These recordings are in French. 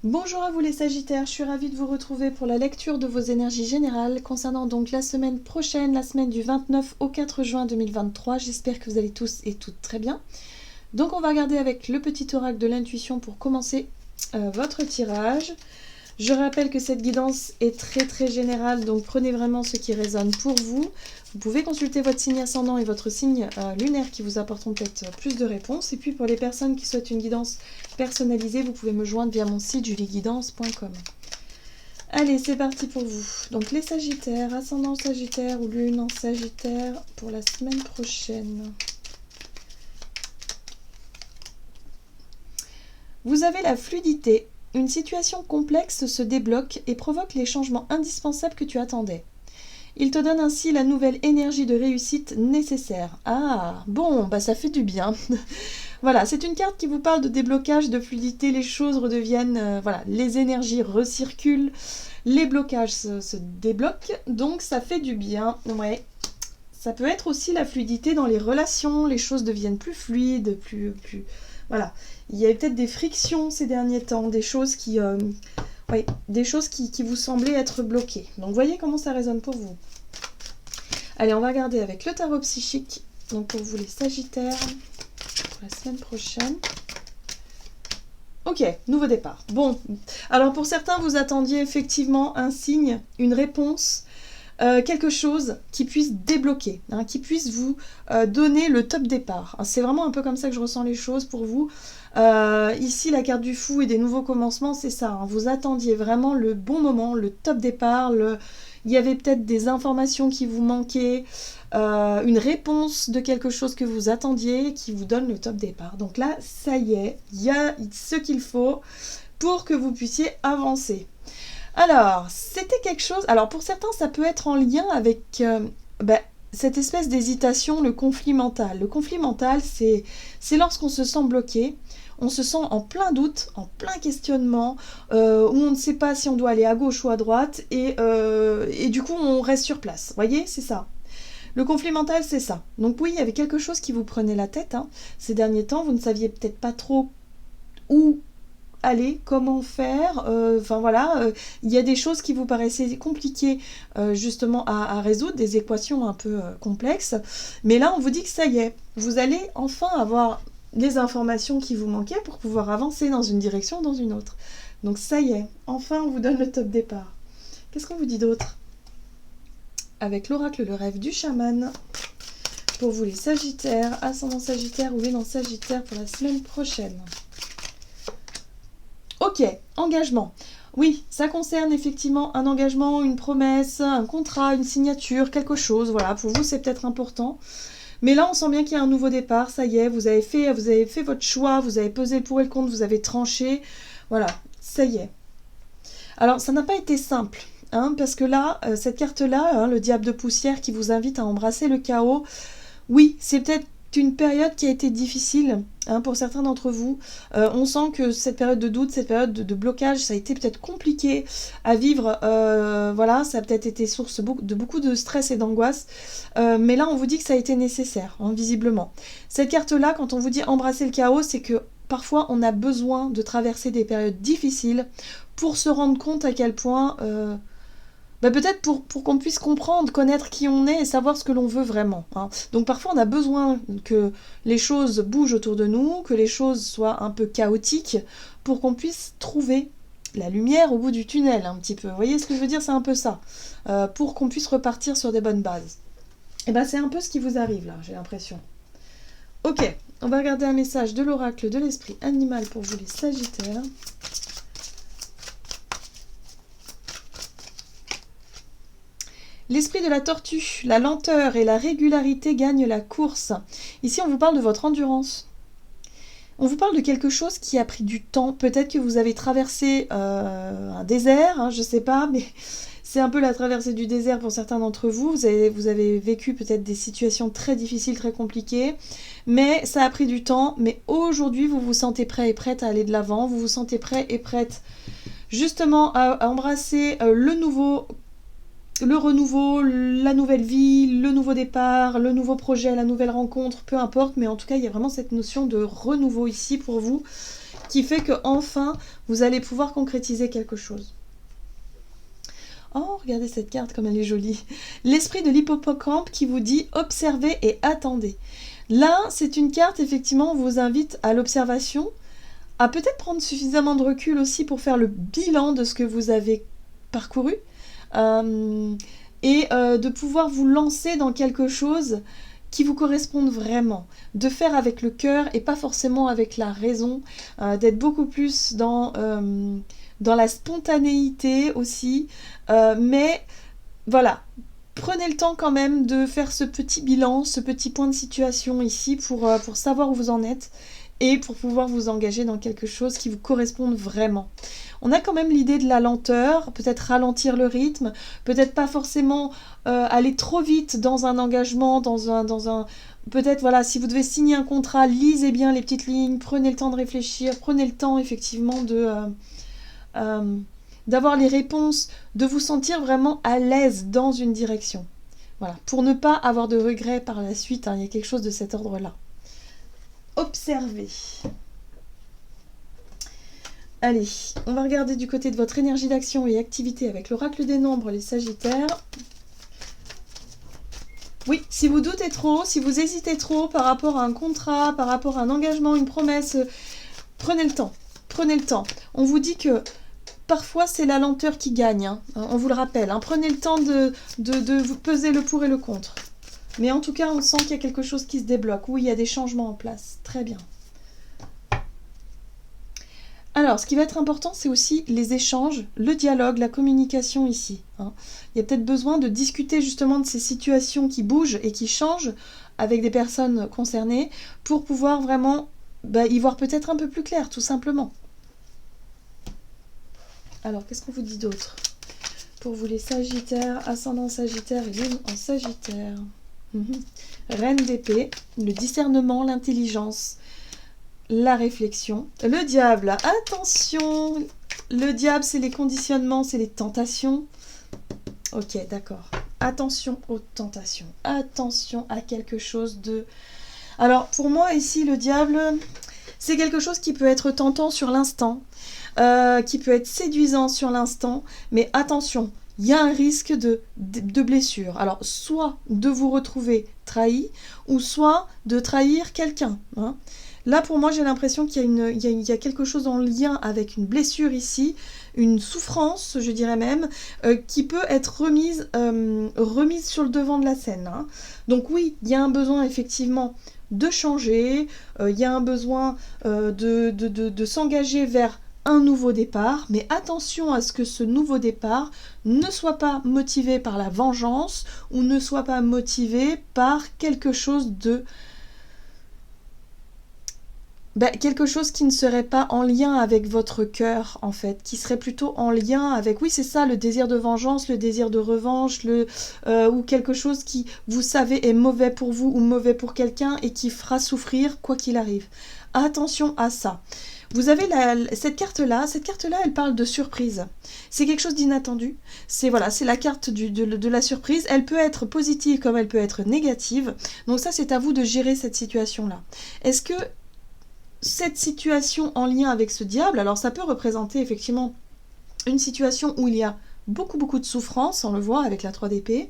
Bonjour à vous les Sagittaires, je suis ravie de vous retrouver pour la lecture de vos énergies générales concernant donc la semaine prochaine, la semaine du 29 au 4 juin 2023. J'espère que vous allez tous et toutes très bien. Donc on va regarder avec le petit oracle de l'intuition pour commencer votre tirage. Je rappelle que cette guidance est très générale, donc prenez vraiment ce qui résonne pour vous. Vous pouvez consulter votre signe ascendant et votre signe lunaire qui vous apporteront peut-être plus de réponses. Et puis pour les personnes qui souhaitent une guidance personnalisée, vous pouvez me joindre via mon site julieguidance.com. Allez, c'est parti pour vous. Donc les Sagittaires, ascendant Sagittaire ou lune en Sagittaire pour la semaine prochaine. Vous avez la fluidité. Une situation complexe se débloque et provoque les changements indispensables que tu attendais. Il te donne ainsi la nouvelle énergie de réussite nécessaire. Ah, bon, bah ça fait du bien. Voilà, c'est une carte qui vous parle de déblocage, de fluidité, les choses redeviennent... voilà, les énergies recirculent, les blocages se débloquent, donc ça fait du bien. Ouais, ça peut être aussi la fluidité dans les relations, les choses deviennent plus fluides, plus... Voilà, il y a peut-être des frictions ces derniers temps, des choses qui vous semblaient être bloquées. Donc voyez comment ça résonne pour vous. Allez, on va regarder avec le tarot psychique, donc pour vous les Sagittaires, pour la semaine prochaine. Ok, nouveau départ. Bon, alors pour certains, vous attendiez effectivement un signe, une réponse, quelque chose qui puisse débloquer, hein, qui puisse vous donner le top départ. C'est vraiment un peu comme ça que je ressens les choses pour vous. Ici, la carte du fou et des nouveaux commencements, c'est ça. Hein, vous attendiez vraiment le bon moment, le top départ. Il y avait peut-être des informations qui vous manquaient, une réponse de quelque chose que vous attendiez qui vous donne le top départ. Donc là, ça y est, il y a ce qu'il faut pour que vous puissiez avancer. Alors, c'était quelque chose... Alors, pour certains, ça peut être en lien avec cette espèce d'hésitation, le conflit mental. Le conflit mental, c'est lorsqu'on se sent bloqué, on se sent en plein doute, en plein questionnement, où on ne sait pas si on doit aller à gauche ou à droite, et du coup, on reste sur place. Vous voyez, c'est ça. Le conflit mental, c'est ça. Donc oui, il y avait quelque chose qui vous prenait la tête. Hein. Ces derniers temps, vous ne saviez peut-être pas trop où aller, comment faire, il y a des choses qui vous paraissaient compliquées justement à résoudre, des équations un peu complexes, mais là on vous dit que ça y est, vous allez enfin avoir les informations qui vous manquaient pour pouvoir avancer dans une direction ou dans une autre. Donc ça y est, enfin on vous donne le top départ. Qu'est-ce qu'on vous dit d'autre? Avec l'oracle le rêve du chaman, pour vous les Sagittaires, ascendant Sagittaire ou lune en Sagittaire pour la semaine prochaine. Ok, engagement. Oui, ça concerne effectivement un engagement, une promesse, un contrat, une signature, quelque chose. Voilà, pour vous, c'est peut-être important. Mais là, on sent bien qu'il y a un nouveau départ. Ça y est, vous avez fait votre choix, vous avez pesé le pour et le contre, vous avez tranché. Voilà, ça y est. Alors, ça n'a pas été simple, hein, parce que là, cette carte-là, hein, le diable de poussière qui vous invite à embrasser le chaos, oui, c'est peut-être une période qui a été difficile hein, pour certains d'entre vous. On sent que cette période de doute, cette période de blocage, ça a été peut-être compliqué à vivre. Voilà, ça a peut-être été source de beaucoup de stress et d'angoisse. Mais là, on vous dit que ça a été nécessaire, hein, visiblement. Cette carte-là, quand on vous dit embrasser le chaos, c'est que parfois, on a besoin de traverser des périodes difficiles pour se rendre compte à quel point... peut-être pour qu'on puisse comprendre, connaître qui on est et savoir ce que l'on veut vraiment. Hein. Donc parfois on a besoin que les choses bougent autour de nous, que les choses soient un peu chaotiques pour qu'on puisse trouver la lumière au bout du tunnel un petit peu. Vous voyez ce que je veux dire? C'est un peu ça. Pour qu'on puisse repartir sur des bonnes bases. Et c'est un peu ce qui vous arrive là, j'ai l'impression. Ok, on va regarder un message de l'oracle de l'esprit animal pour vous les Sagittaires. L'esprit de la tortue, la lenteur et la régularité gagnent la course. Ici, on vous parle de votre endurance. On vous parle de quelque chose qui a pris du temps. Peut-être que vous avez traversé un désert, hein, je ne sais pas, mais c'est un peu la traversée du désert pour certains d'entre vous. Vous avez vécu peut-être des situations très difficiles, très compliquées, mais ça a pris du temps. Mais aujourd'hui, vous vous sentez prêt et prête à aller de l'avant. Vous vous sentez prêt et prête justement à embrasser le nouveau, le renouveau, la nouvelle vie, le nouveau départ, le nouveau projet, la nouvelle rencontre, peu importe, mais en tout cas, il y a vraiment cette notion de renouveau ici pour vous qui fait que enfin vous allez pouvoir concrétiser quelque chose. Oh, regardez cette carte comme elle est jolie. L'esprit de l'hippocampe qui vous dit observez et attendez. Là, c'est une carte, effectivement, vous invite à l'observation, à peut-être prendre suffisamment de recul aussi pour faire le bilan de ce que vous avez parcouru et de pouvoir vous lancer dans quelque chose qui vous corresponde vraiment, de faire avec le cœur et pas forcément avec la raison, d'être beaucoup plus dans la spontanéité aussi, mais voilà, prenez le temps quand même de faire ce petit bilan, ce petit point de situation ici pour savoir où vous en êtes et pour pouvoir vous engager dans quelque chose qui vous corresponde vraiment. On a quand même l'idée de la lenteur, peut-être ralentir le rythme, peut-être pas forcément aller trop vite dans un engagement, peut-être, voilà, si vous devez signer un contrat, lisez bien les petites lignes, prenez le temps de réfléchir, prenez le temps effectivement d'avoir les réponses, de vous sentir vraiment à l'aise dans une direction. Voilà, pour ne pas avoir de regrets par la suite, il y a quelque chose de cet ordre-là. Observez. Allez, on va regarder du côté de votre énergie d'action et activité avec l'oracle des nombres, les Sagittaires. Oui, si vous doutez trop, si vous hésitez trop par rapport à un contrat, par rapport à un engagement, une promesse, prenez le temps. Prenez le temps. On vous dit que parfois c'est la lenteur qui gagne, on vous le rappelle. Prenez le temps de vous peser le pour et le contre. Mais en tout cas, on sent qu'il y a quelque chose qui se débloque. Oui, il y a des changements en place. Très bien. Alors, ce qui va être important, c'est aussi les échanges, le dialogue, la communication ici. Il y a peut-être besoin de discuter justement de ces situations qui bougent et qui changent avec des personnes concernées pour pouvoir vraiment y voir peut-être un peu plus clair, tout simplement. Alors, qu'est-ce qu'on vous dit d'autre pour vous les Sagittaires, ascendant Sagittaire et lune en Sagittaire? Reine d'épée, le discernement, l'intelligence, la réflexion. Le diable, attention, le diable c'est les conditionnements, c'est les tentations. Ok, d'accord. Attention aux tentations, attention à quelque chose de... Alors pour moi ici le diable, c'est quelque chose qui peut être tentant sur l'instant, qui peut être séduisant sur l'instant, mais attention, il y a un risque de blessure. Alors, soit de vous retrouver trahi, ou soit de trahir quelqu'un. Là, pour moi, j'ai l'impression qu'il y a quelque chose en lien avec une blessure ici, une souffrance, je dirais même, qui peut être remise sur le devant de la scène. Donc oui, il y a un besoin, effectivement, de changer, il y a un besoin de s'engager vers un nouveau départ, mais attention à ce que ce nouveau départ ne soit pas motivé par la vengeance ou ne soit pas motivé par quelque chose quelque chose qui ne serait pas en lien avec votre cœur, en fait, qui serait plutôt en lien avec, oui, c'est ça, le désir de vengeance, le désir de revanche, ou quelque chose qui, vous savez, est mauvais pour vous ou mauvais pour quelqu'un et qui fera souffrir quoi qu'il arrive. Attention à ça. Vous avez cette carte-là, elle parle de surprise. C'est quelque chose d'inattendu. C'est la carte de la surprise. Elle peut être positive comme elle peut être négative. Donc ça, c'est à vous de gérer cette situation-là. Est-ce que cette situation en lien avec ce diable, alors ça peut représenter effectivement une situation où il y a beaucoup de souffrance, on le voit avec la 3 d'épée,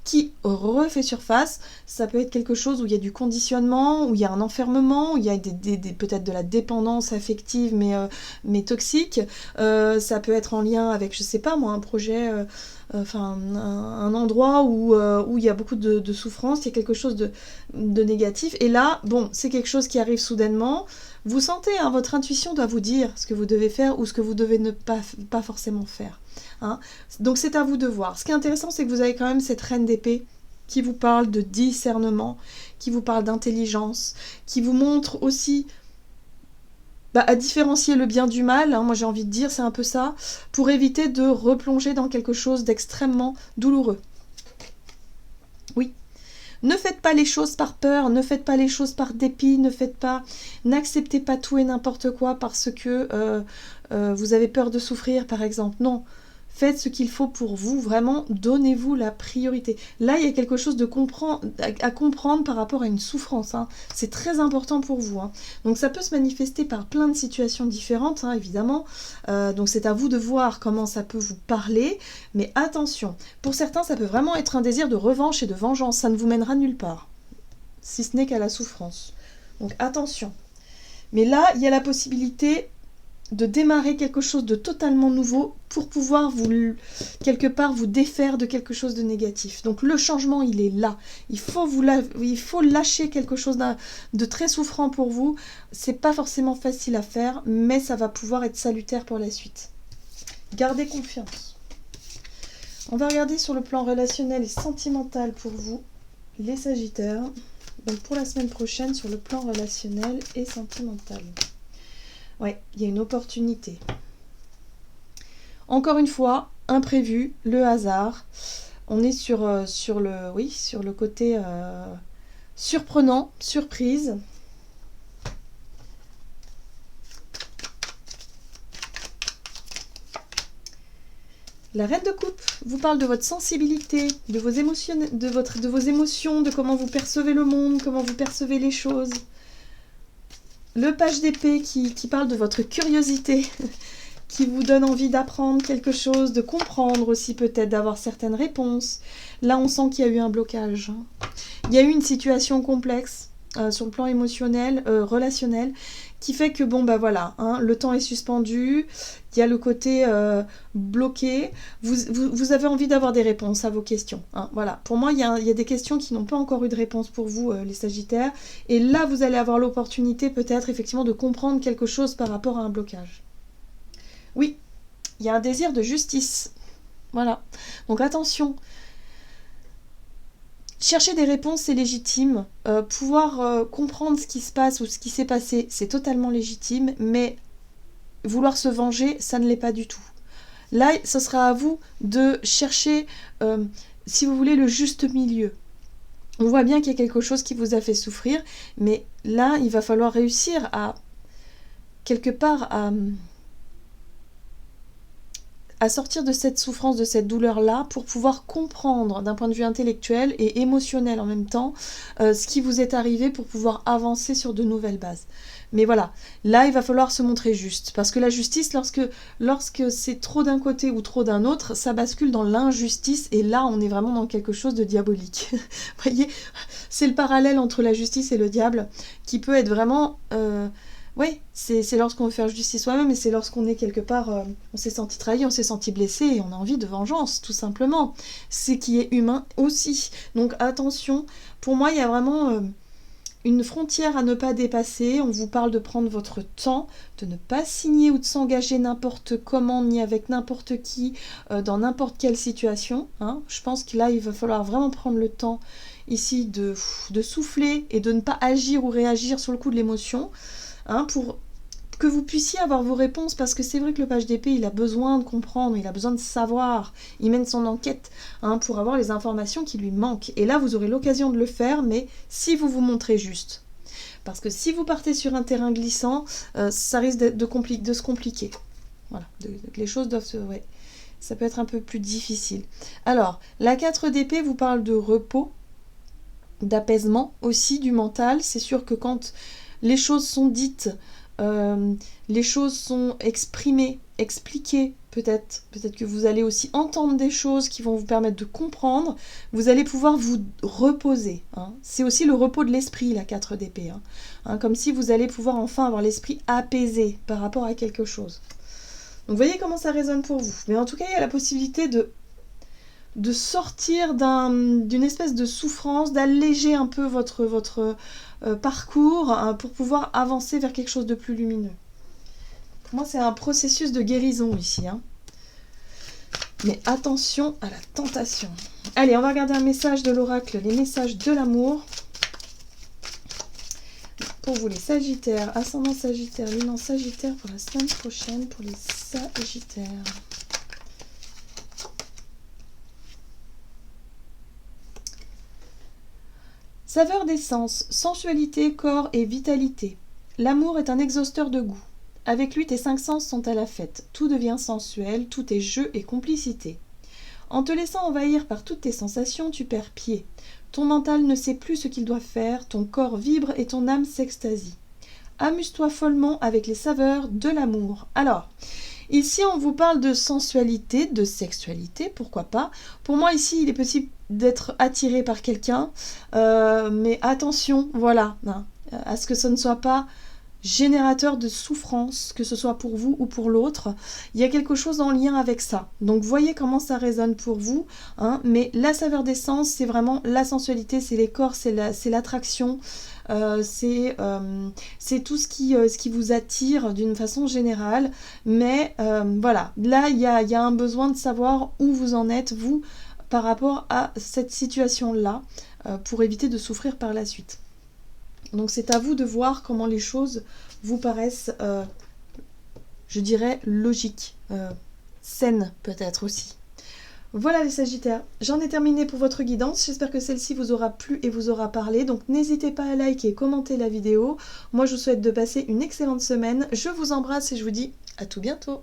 qui refait surface. Ça peut être quelque chose où il y a du conditionnement, où il y a un enfermement, où il y a peut-être de la dépendance affective mais toxique. Ça peut être en lien avec, je sais pas moi, un projet, un endroit où il y a beaucoup de souffrance, il y a quelque chose de négatif. Et là, bon, c'est quelque chose qui arrive soudainement. Vous sentez, votre intuition doit vous dire ce que vous devez faire ou ce que vous devez ne pas forcément faire. Donc c'est à vous de voir. Ce qui est intéressant, c'est que vous avez quand même cette reine d'épée qui vous parle de discernement, qui vous parle d'intelligence, qui vous montre aussi à différencier le bien du mal, moi j'ai envie de dire, c'est un peu ça, pour éviter de replonger dans quelque chose d'extrêmement douloureux. Oui. Ne faites pas les choses par peur, ne faites pas les choses par dépit, n'acceptez pas tout et n'importe quoi parce que vous avez peur de souffrir, par exemple. Non. faites ce qu'il faut pour vous, vraiment, donnez-vous la priorité. Là, il y a quelque chose à comprendre par rapport à une souffrance, hein. C'est très important pour vous, hein. Donc ça peut se manifester par plein de situations différentes, hein, évidemment. Donc c'est à vous de voir comment ça peut vous parler, mais attention, pour certains, ça peut vraiment être un désir de revanche et de vengeance, ça ne vous mènera nulle part, si ce n'est qu'à la souffrance. Donc attention. Mais là, il y a la possibilité de démarrer quelque chose de totalement nouveau pour pouvoir quelque part vous défaire de quelque chose de négatif. Donc le changement, il est là. Il faut lâcher quelque chose de très souffrant pour vous. C'est pas forcément facile à faire, mais ça va pouvoir être salutaire pour la suite. Gardez confiance. On va regarder sur le plan relationnel et sentimental pour vous, les Sagittaires. Donc pour la semaine prochaine, sur le plan relationnel et sentimental. Ouais, il y a une opportunité. Encore une fois, imprévu, le hasard. On est sur le côté surprenant, surprise. La reine de coupe vous parle de votre sensibilité, de vos émotions, de comment vous percevez le monde, comment vous percevez les choses. Le page d'épée qui parle de votre curiosité, qui vous donne envie d'apprendre quelque chose, de comprendre aussi peut-être, d'avoir certaines réponses. Là, on sent qu'il y a eu un blocage. Il y a eu une situation complexe sur le plan émotionnel, relationnel, qui fait que, bon, bah voilà, hein, le temps est suspendu, il y a le côté bloqué, vous avez envie d'avoir des réponses à vos questions. Hein, voilà. Pour moi, il y a des questions qui n'ont pas encore eu de réponse pour vous, les Sagittaires, et là, vous allez avoir l'opportunité peut-être, effectivement, de comprendre quelque chose par rapport à un blocage. Oui, il y a un désir de justice. Voilà. Donc attention. Chercher des réponses, c'est légitime. Pouvoir comprendre ce qui se passe ou ce qui s'est passé, c'est totalement légitime. Mais vouloir se venger, ça ne l'est pas du tout. Là, ce sera à vous de chercher, si vous voulez, le juste milieu. On voit bien qu'il y a quelque chose qui vous a fait souffrir. Mais là, il va falloir réussir à, quelque part, à sortir de cette souffrance, de cette douleur-là, pour pouvoir comprendre d'un point de vue intellectuel et émotionnel en même temps ce qui vous est arrivé pour pouvoir avancer sur de nouvelles bases. Mais voilà, là il va falloir se montrer juste, parce que la justice, lorsque c'est trop d'un côté ou trop d'un autre, ça bascule dans l'injustice, et là on est vraiment dans quelque chose de diabolique. Vous voyez, c'est le parallèle entre la justice et le diable, qui peut être vraiment... Oui, c'est lorsqu'on veut faire justice soi-même, et c'est lorsqu'on est quelque part, on s'est senti trahi, on s'est senti blessé, et on a envie de vengeance, tout simplement. C'est qui est humain aussi. Donc attention, pour moi, il y a vraiment une frontière à ne pas dépasser. On vous parle de prendre votre temps, de ne pas signer ou de s'engager n'importe comment, ni avec n'importe qui, dans n'importe quelle situation. Hein. Je pense que là, il va falloir vraiment prendre le temps ici de souffler et de ne pas agir ou réagir sur le coup de l'émotion. Hein, pour que vous puissiez avoir vos réponses, parce que c'est vrai que le page d'épée, il a besoin de comprendre, il a besoin de savoir, il mène son enquête pour avoir les informations qui lui manquent. Et là, vous aurez l'occasion de le faire, mais si vous vous montrez juste. Parce que si vous partez sur un terrain glissant, ça risque de se compliquer. Voilà, les choses doivent se... Ouais, ça peut être un peu plus difficile. Alors, la 4 d'épée vous parle de repos, d'apaisement aussi du mental. C'est sûr que quand les choses sont dites, les choses sont exprimées, expliquées, peut-être que vous allez aussi entendre des choses qui vont vous permettre de comprendre, vous allez pouvoir vous reposer. Hein. C'est aussi le repos de l'esprit, la 4 d'épée. Hein, comme si vous allez pouvoir enfin avoir l'esprit apaisé par rapport à quelque chose. Donc vous voyez comment ça résonne pour vous. Mais en tout cas, il y a la possibilité de sortir d'une espèce de souffrance, d'alléger un peu votre parcours pour pouvoir avancer vers quelque chose de plus lumineux. Pour moi, c'est un processus de guérison ici. Hein. Mais attention à la tentation. Allez, on va regarder un message de l'oracle, les messages de l'amour. Pour vous, les Sagittaires, ascendant Sagittaire, lune en Sagittaire pour la semaine prochaine, pour les Sagittaires. Saveur des sens, sensualité, corps et vitalité. L'amour est un exhausteur de goût. Avec lui, tes 5 sens sont à la fête. Tout devient sensuel, tout est jeu et complicité. En te laissant envahir par toutes tes sensations, tu perds pied. Ton mental ne sait plus ce qu'il doit faire, ton corps vibre et ton âme s'extasie. Amuse-toi follement avec les saveurs de l'amour. Alors, ici on vous parle de sensualité, de sexualité, pourquoi pas. Pour moi ici il est possible d'être attiré par quelqu'un, mais attention, voilà, hein, à ce que ce ne soit pas générateur de souffrance, que ce soit pour vous ou pour l'autre. Il y a quelque chose en lien avec ça. Donc voyez comment ça résonne pour vous, hein, mais la saveur des sens, c'est vraiment la sensualité, c'est les corps, c'est l'attraction, c'est tout ce qui vous attire d'une façon générale. Mais voilà, là il y a un besoin de savoir où vous en êtes, vous, par rapport à cette situation-là, pour éviter de souffrir par la suite. Donc c'est à vous de voir comment les choses vous paraissent, je dirais, logiques, saines peut-être aussi. Voilà les Sagittaires, j'en ai terminé pour votre guidance, j'espère que celle-ci vous aura plu et vous aura parlé, donc n'hésitez pas à liker et commenter la vidéo. Moi je vous souhaite de passer une excellente semaine, je vous embrasse et je vous dis à tout bientôt.